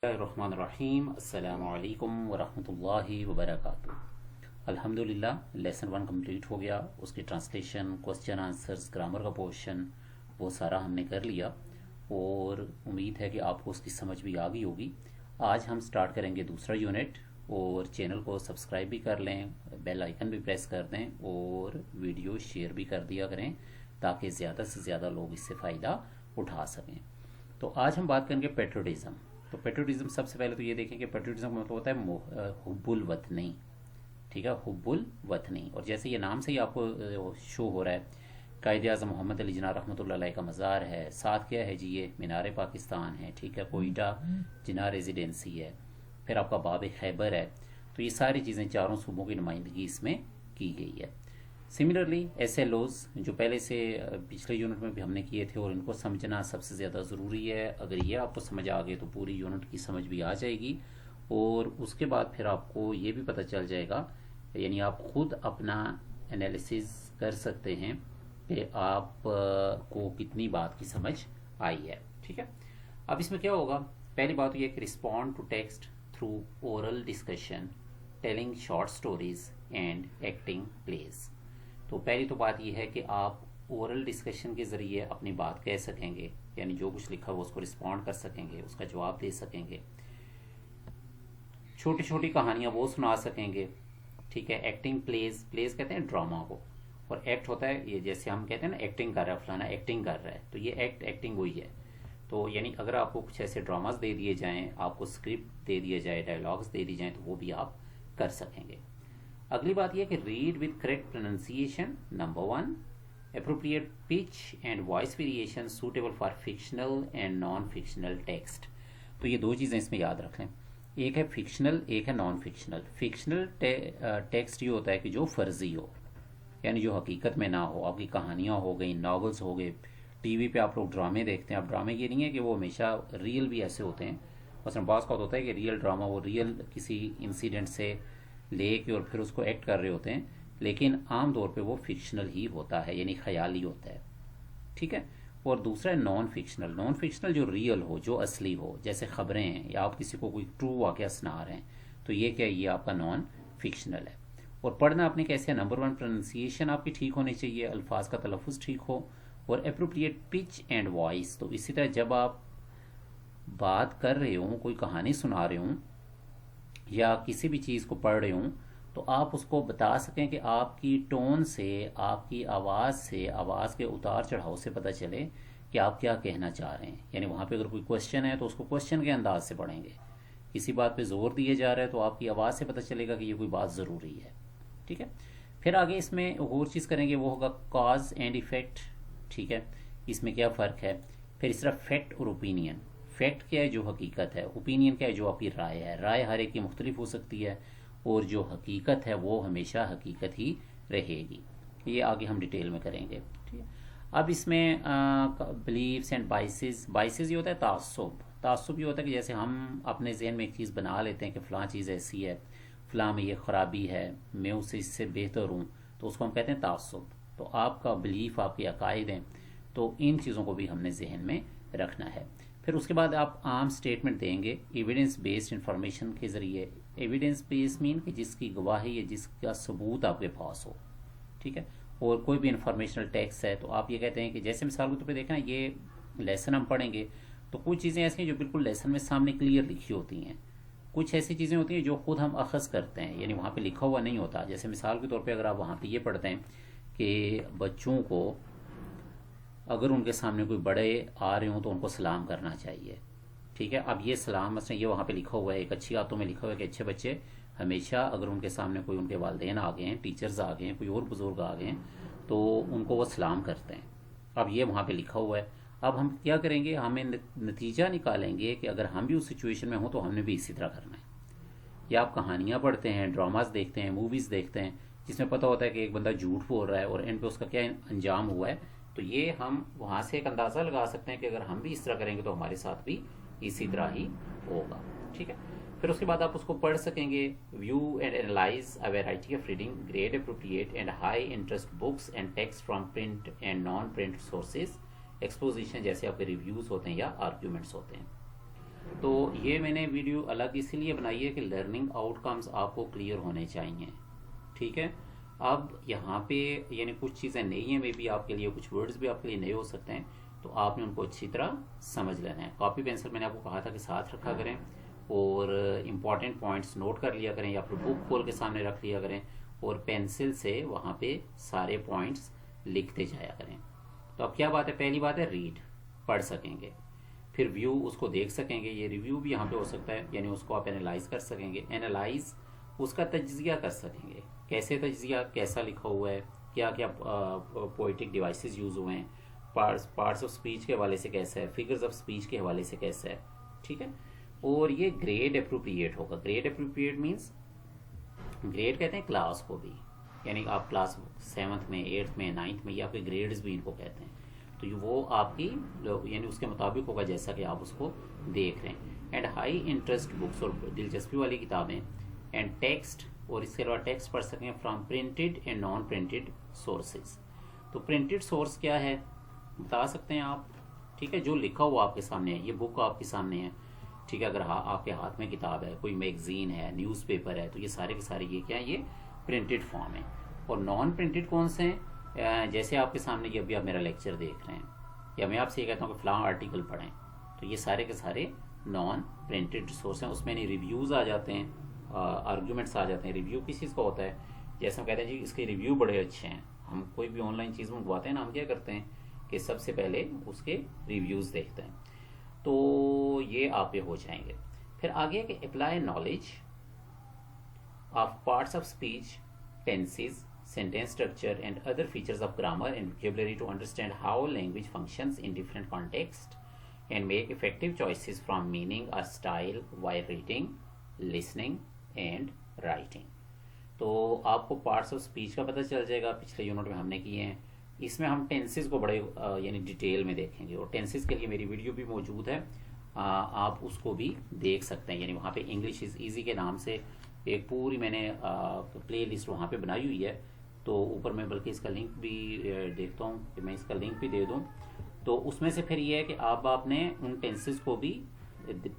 الرحمن الرحیم السلام علیکم ورحمۃ اللہ وبرکاتہ۔ الحمدللہ لیسن 1 کمپلیٹ ہو گیا، اس کی ٹرانسلیشن، کوسچن آنسرز، گرامر کا پورشن وہ سارا ہم نے کر لیا اور امید ہے کہ آپ کو اس کی سمجھ بھی آ گئی ہوگی۔ آج ہم سٹارٹ کریں گے دوسرا یونٹ، اور چینل کو سبسکرائب بھی کر لیں، بیل آئیکن بھی پریس کر دیں اور ویڈیو شیئر بھی کر دیا کریں تاکہ زیادہ سے زیادہ لوگ اس سے فائدہ اٹھا سکیں۔ تو آج ہم بات کریں گے پیٹریوٹزم۔ تو پیٹریوٹزم سب سے پہلے تو یہ دیکھیں کہ پیٹریوٹزم کا مطلب ہوتا ہے حب الوطنی، ٹھیک ہے، حب الوطنی۔ اور جیسے یہ نام سے ہی آپ کو شو ہو رہا ہے، قائد اعظم محمد علی جناح رحمۃ اللہ علیہ کا مزار ہے، ساتھ کیا ہے جی، یہ مینار پاکستان ہے، ٹھیک ہے، کوئٹہ جناح ریزیڈنسی ہے، پھر آپ کا باب خیبر ہے۔ تو یہ ساری چیزیں چاروں صوبوں کی نمائندگی اس میں کی گئی ہے۔ سملرلی ایسے لوز جو پہلے سے پچھلے یونٹ میں بھی ہم نے کیے تھے، اور ان کو سمجھنا سب سے زیادہ ضروری ہے۔ اگر یہ آپ کو سمجھ آ گئے تو پوری یونٹ کی سمجھ بھی آ جائے گی، اور اس کے بعد پھر آپ کو یہ بھی پتہ چل جائے گا، یعنی آپ خود اپنا انالیسز کر سکتے ہیں کہ آپ کو کتنی بات کی سمجھ آئی ہے، ٹھیک ہے۔ اب اس میں کیا ہوگا، پہلی بات یہ ہے کہ respond to text through oral discussion, telling short stories and acting please. تو پہلی تو بات یہ ہے کہ آپ اورل ڈسکشن کے ذریعے اپنی بات کہہ سکیں گے، یعنی جو کچھ لکھا ہو اس کو رسپونڈ کر سکیں گے، اس کا جواب دے سکیں گے، چھوٹی چھوٹی کہانیاں وہ سنا سکیں گے، ٹھیک ہے۔ ایکٹنگ پلیز، پلیز کہتے ہیں ڈرامہ کو، اور ایکٹ ہوتا ہے یہ جیسے ہم کہتے ہیں نا ایکٹنگ کر رہا ہے فلانا، ایکٹنگ کر رہا ہے، تو یہ ایکٹنگ وہی ہے۔ تو یعنی اگر آپ کو کچھ ایسے ڈراماز دے دیے جائیں، آپ کو اسکرپٹ دے دیا جائے، ڈائلاگس دے دی جائیں، تو وہ بھی آپ کر سکیں گے۔ اگلی بات یہ کہ read with correct pronunciation, number 1، appropriate pitch and voice variation suitable for fictional and non fictional text. تو یہ دو چیزیں اس میں یاد رکھ لیں، ایک ہے فکشنل، ایک ہے نان فکشنل۔ فکشنل ٹیکسٹ یہ ہوتا ہے کہ جو فرضی ہو، یعنی جو حقیقت میں نہ ہو، آپ کی کہانیاں ہو گئی، ناولز ہو گئے، ٹی وی پہ آپ لوگ ڈرامے دیکھتے ہیں۔ اب ڈرامے یہ نہیں ہے کہ وہ ہمیشہ ریئل بھی ایسے ہوتے ہیں، مثلا بعض کا ہوتا ہے کہ ریئل ڈرامہ وہ ریئل کسی انسیڈنٹ سے لے کے اور پھر اس کو ایکٹ کر رہے ہوتے ہیں، لیکن عام طور پہ وہ فکشنل ہی ہوتا ہے، یعنی خیالی ہوتا ہے، ٹھیک ہے۔ اور دوسرا ہے نان فکشنل۔ نان فکشنل جو ریئل ہو، جو اصلی ہو، جیسے خبریں ہیں یا آپ کسی کو کوئی ٹرو واقعہ سنا رہے ہیں، تو یہ کیا ہے، یہ آپ کا نان فکشنل ہے۔ اور پڑھنا آپ نے کیسے، نمبر 1 پروننسیشن آپ کی ٹھیک ہونی چاہیے، الفاظ کا تلفظ ٹھیک ہو، اور اپروپریٹ پچ اینڈ وائس۔ تو اسی طرح جب آپ بات کر رہے ہوں، کوئی کہانی سنا رہے ہوں یا کسی بھی چیز کو پڑھ رہے ہوں، تو آپ اس کو بتا سکیں کہ آپ کی ٹون سے، آپ کی آواز سے، آواز کے اتار چڑھاؤ سے پتہ چلے کہ آپ کیا کہنا چاہ رہے ہیں۔ یعنی وہاں پہ اگر کوئی کوشچن ہے تو اس کو کوشچن کے انداز سے پڑھیں گے، کسی بات پہ زور دیا جا رہا ہے تو آپ کی آواز سے پتہ چلے گا کہ یہ کوئی بات ضروری ہے، ٹھیک ہے۔ پھر آگے اس میں اور چیز کریں گے، وہ ہوگا کاز اینڈ ایفیکٹ، ٹھیک ہے، اس میں کیا فرق ہے۔ پھر اس طرح فیکٹ اور اوپینین۔ فیکٹ کیا ہے، جو حقیقت ہے، اوپینین کیا ہے، جو آپ کی رائے ہے۔ رائے ہر ایک کی مختلف ہو سکتی ہے، اور جو حقیقت ہے وہ ہمیشہ حقیقت ہی رہے گی۔ یہ آگے ہم ڈیٹیل میں کریں گے، ٹھیک ہے۔ اب اس میں بلیفس اینڈ بائسز۔ بائسز یہ ہوتا ہے تعصب۔ تعصب یہ ہوتا ہے کہ جیسے ہم اپنے ذہن میں ایک چیز بنا لیتے ہیں کہ فلاں چیز ایسی ہے، فلاں میں یہ خرابی ہے، میں اسے اس سے بہتر ہوں، تو اس کو ہم کہتے ہیں تعصب۔ تو آپ کا بلیف، آپ کے عقائد ہیں، تو ان چیزوں کو بھی ہم نے ذہن میں رکھنا ہے۔ پھر اس کے بعد آپ عام سٹیٹمنٹ دیں گے ایویڈنس بیسڈ انفارمیشن کے ذریعے۔ ایویڈنس بیس مین کہ جس کی گواہی یا جس کا ثبوت آپ کے پاس ہو، ٹھیک ہے۔ اور کوئی بھی انفارمیشنل ٹیکسٹ ہے تو آپ یہ کہتے ہیں کہ جیسے مثال کے طور پہ دیکھیں نا، یہ لیسن ہم پڑھیں گے تو کچھ چیزیں ایسی ہیں جو بالکل لیسن میں سامنے کلیئر لکھی ہوتی ہیں، کچھ ایسی چیزیں ہوتی ہیں جو خود ہم اخذ کرتے ہیں، یعنی وہاں پہ لکھا ہوا نہیں ہوتا۔ جیسے مثال کے طور پہ اگر آپ وہاں پہ یہ پڑھتے ہیں کہ بچوں کو اگر ان کے سامنے کوئی بڑے آ رہے ہوں تو ان کو سلام کرنا چاہیے، ٹھیک ہے۔ اب یہ سلام مثلا یہ وہاں پہ لکھا ہوا ہے، ایک اچھی عادتوں میں لکھا ہوا ہے کہ اچھے بچے ہمیشہ اگر ان کے سامنے کوئی ان کے والدین آ گئے ہیں، ٹیچرز آ گئے ہیں، کوئی اور بزرگ آ گئے ہیں، تو ان کو وہ سلام کرتے ہیں۔ اب یہ وہاں پہ لکھا ہوا ہے۔ اب ہم کیا کریں گے، ہمیں نتیجہ نکالیں گے کہ اگر ہم بھی اس سچویشن میں ہوں تو ہم نے بھی اسی طرح کرنا ہے۔ یا آپ کہانیاں پڑھتے ہیں، ڈراماز دیکھتے ہیں، موویز دیکھتے ہیں، جس میں پتہ ہوتا ہے کہ ایک بندہ جھوٹ بول رہا ہے اور اینڈ پہ اس کا کیا انجام ہوا ہے، تو یہ ہم وہاں سے ایک اندازہ لگا سکتے ہیں کہ اگر ہم بھی اس طرح کریں گے تو ہمارے ساتھ بھی اسی طرح ہی ہوگا، ٹھیک ہے۔ پھر اس کے بعد آپ اس کو پڑھ سکیں گے۔ View and analyse a variety of reading, grade appropriate and high interest books and text from print and non print sources. Exposition جیسے آپ کے ریویوز ہوتے ہیں یا آرگیومنٹس ہوتے ہیں۔ تو یہ میں نے ویڈیو الگ اسی لیے بنائی ہے کہ لرننگ آؤٹ کمز آپ کو کلیئر ہونے چاہیے. ٹھیک ہے. اب یہاں پہ یعنی کچھ چیزیں نئی ہیں, مے بی آپ کے لیے کچھ ورڈز بھی آپ کے لیے نئے ہو سکتے ہیں, تو آپ نے ان کو اچھی طرح سمجھ لینا ہے. کاپی پینسل میں نے آپ کو کہا تھا کہ ساتھ رکھا کریں, اور امپورٹنٹ پوائنٹس نوٹ کر لیا کریں, یا پھر بک کھول کے سامنے رکھ لیا کریں, اور پینسل سے وہاں پہ سارے پوائنٹس لکھتے جایا کریں. تو اب کیا بات ہے, پہلی بات ہے ریڈ, پڑھ سکیں گے. پھر ویو, اس کو دیکھ سکیں گے. یہ ریویو بھی یہاں پہ ہو سکتا ہے, یعنی اس کو آپ اینالائز کر سکیں گے. اینالائز, اس کا تجزیہ کر سکیں گے. کیسے تجزیہ, کیسا لکھا ہوا ہے, کیا کیا پوئٹک ڈیوائسز یوز ہوئے ہیں, پارٹس آف اسپیچ کے حوالے سے کیسا ہے, فگرز آف اسپیچ کے حوالے سے کیسا ہے. ٹھیک ہے. اور یہ گریڈ اپروپریٹ ہوگا. گریڈ اپروپریٹ مینس, گریڈ کہتے ہیں کلاس کو بھی, یعنی آپ کلاس 7th میں 8th میں 9th میں, یہ آپ کے گریڈز بھی ان کو کہتے ہیں. تو وہ آپ کی یعنی اس کے مطابق ہوگا جیسا کہ آپ اس کو دیکھ رہے ہیں. اینڈ ہائی انٹرسٹ بکس, اور دلچسپی والی کتابیں. اینڈ ٹیکسٹ, اور اس کے علاوہ ٹیکسٹ پڑھ سکیں from printed and non printed sources. تو پرنٹڈ سورس کیا ہے بتا سکتے ہیں آپ. ٹھیک ہے. جو لکھا ہوا آپ کے سامنے ہے, یہ بک آپ کے سامنے ہے. ٹھیک ہے. اگر آپ کے ہاتھ میں کتاب ہے, کوئی میگزین ہے, نیوز پیپر ہے, تو یہ سارے کے سارے یہ کیا ہے, یہ پرنٹڈ فارم ہے. اور نان پرنٹڈ کون سے ہیں, جیسے آپ کے سامنے یہ ابھی آپ میرا لیکچر دیکھ رہے ہیں, یا میں آپ سے یہ کہتا ہوں کہ فلاں آرٹیکل پڑھیں, تو یہ سارے کے سارے نان پرنٹڈ سورس ہیں. اس میں نہیں ریویوز آ جاتے ہیں, آرگیومنٹس آ جاتے ہیں. ریویو کس چیز کا ہوتا ہے, جیسے ہم کہتے ہیں جی اس کے ریویو بڑے اچھے ہیں. ہم کوئی بھی آن لائن چیز منگواتے ہیں نا, ہم کیا کرتے ہیں کہ سب سے پہلے اس کے ریویوز دیکھتے ہیں. تو یہ آپ پہ ہو جائیں گے. پھر آگے کہ apply knowledge of parts of speech, tenses, sentence structure and other features of grammar and vocabulary to understand how language functions in different contexts and make effective choices from meaning or style while reading, listening and writing. تو آپ کو parts of speech کا پتہ چل جائے گا, پچھلے unit میں ہم نے کیے ہیں. اس میں ہم ٹینسز کو بڑے یعنی ڈیٹیل میں دیکھیں گے, اور ٹینسز کے لیے میری ویڈیو بھی موجود ہے, آپ اس کو بھی دیکھ سکتے ہیں. یعنی وہاں پہ انگلش از ایزی کے نام سے ایک پوری میں نے پلے لسٹ وہاں پہ بنائی ہوئی ہے. تو اوپر میں بلکہ اس کا لنک بھی دیکھتا ہوں کہ میں اس کا لنک بھی دے دوں. تو اس میں سے پھر یہ ہے کہ آپ نے ان ٹینسز کو بھی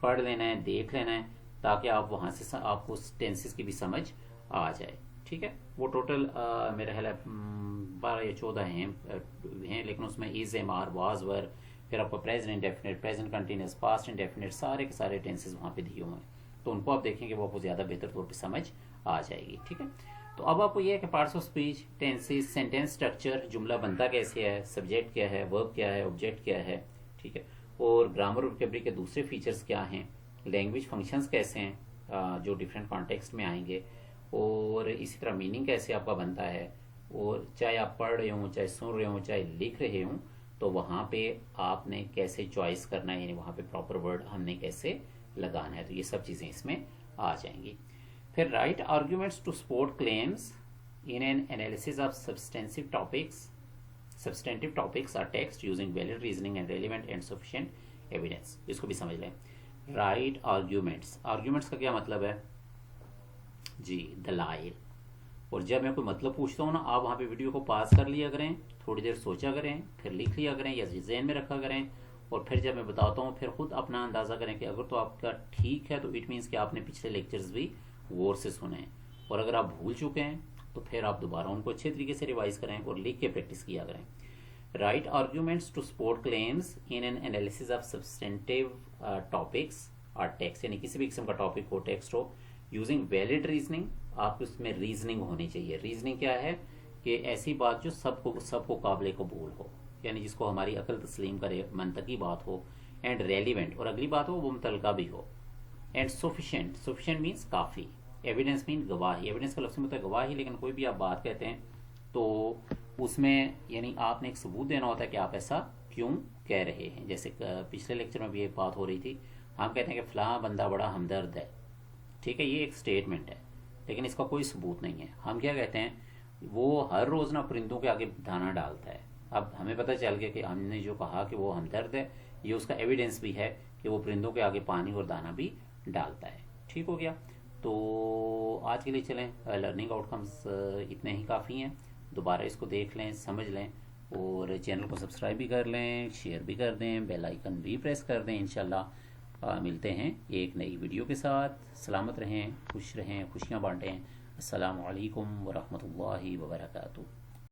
پڑھ لینا ہے, دیکھ لینا ہے, تاکہ آپ وہاں سے آپ کو اس ٹینسز کی بھی سمجھ آ جائے. ٹھیک ہے. وہ ٹوٹل میرا خیال ہے 12 یا 14 ہیں, لیکن اس میں از, ایم, آر, واز, ور, پھر آپ کو present indefinite, present continuous, past indefinite, سارے کے سارے ٹینسز وہاں پہ دیے ہوئے ہیں. تو ان کو آپ دیکھیں گے, وہ آپ کو زیادہ بہتر طور پہ سمجھ آ جائے گی. ٹھیک ہے. تو اب آپ کو یہ ہے کہ parts of speech, tenses, sentence structure, جملہ بنتا کیسے ہے, سبجیکٹ کیا ہے, ورب کیا ہے, آبجیکٹ کیا ہے. ٹھیک ہے. اور گرامر اور ووکیبلری کے دوسرے فیچرز کیا ہیں, لینگویج فنکشنز کیسے ہیں جو ڈفرینٹ کانٹیکسٹ میں آئیں گے, اور اسی طرح میننگ کیسے آپ کا بنتا ہے. اور چاہے آپ پڑھ رہے ہوں, چاہے سن رہے ہوں, چاہے لکھ رہے ہوں, تو وہاں پہ آپ نے کیسے چوائس کرنا ہے, یعنی وہاں پہ پراپر ورڈ ہم نے کیسے لگانا ہے. تو یہ سب چیزیں اس میں آ جائیں گی. پھر write arguments to support claims in an analysis of substantive topics or text using valid reasoning and relevant and sufficient evidence. اس کو بھی سمجھ لیں. right arguments, arguments کا کیا مطلب ہے جی, دلائل. اور جب میں کوئی مطلب پوچھتا ہوں نا, آپ وہاں پہ ویڈیو کو پاس کر لیا کریں, تھوڑی دیر سوچا کریں, پھر لکھ لیا کریں یا ذہن میں رکھا کریں, اور پھر جب میں بتاتا ہوں پھر خود اپنا اندازہ کریں کہ اگر تو آپ کا ٹھیک ہے تو اٹ مینس کہ آپ نے پچھلے لیکچرز بھی غور سے سنے ہیں, اور اگر آپ بھول چکے ہیں تو پھر آپ دوبارہ ان کو اچھے طریقے سے ریوائز کریں اور لکھ کے پریکٹس کیا کریں. Write arguments to support claims in an analysis of substantive topics اور ٹیکسٹ, یعنی کسی بھی قسم کا ٹاپک ہو, ٹیکسٹ ہو, یوزنگ ویلڈ ریزننگ. آپ اس میں ریزننگ ہونی چاہیے. ریزننگ کیا ہے کہ ایسی بات جو سب کو قابل قبول ہو, یعنی جس کو ہماری عقل تسلیم کرے, منطقی بات ہو. اینڈ ریلیونٹ, اور اگلی بات ہو وہ متعلقہ بھی ہو. اینڈ سفیشینٹ, سفیشینٹ مینس کافی. ایویڈنس مین گواہی. ایویڈنس کا لفظ میں ہوتا ہے گواہی, لیکن کوئی بھی آپ بات کہتے ہیں تو اس میں یعنی آپ نے ایک ثبوت دینا ہوتا ہے کہ آپ ایسا کیوں کہہ رہے ہیں. جیسے پچھلے لیکچر میں بھی ایک بات ہو رہی تھی, ہم کہتے ہیں کہ فلاں بندہ بڑا ہمدرد ہے. ٹھیک ہے. یہ ایک سٹیٹمنٹ ہے, لیکن اس کا کوئی ثبوت نہیں ہے. ہم کیا کہتے ہیں, وہ ہر روز نہ پرندوں کے آگے دانا ڈالتا ہے. اب ہمیں پتہ چل گیا کہ ہم نے جو کہا کہ وہ ہمدرد ہے, یہ اس کا ایویڈنس بھی ہے کہ وہ پرندوں کے آگے پانی اور دانا بھی ڈالتا ہے. ٹھیک ہو گیا. تو آج کے لیے چلیں, لرننگ آؤٹ کمز اتنے ہی کافی ہیں. دوبارہ اس کو دیکھ لیں, سمجھ لیں, اور چینل کو سبسکرائب بھی کر لیں, شیئر بھی کر دیں, بیل آئیکن بھی پریس کر دیں. انشاءاللہ ملتے ہیں ایک نئی ویڈیو کے ساتھ. سلامت رہیں، خوش رہیں، خوشیاں بانٹیں. السلام علیکم ورحمۃ اللہ وبرکاتہ.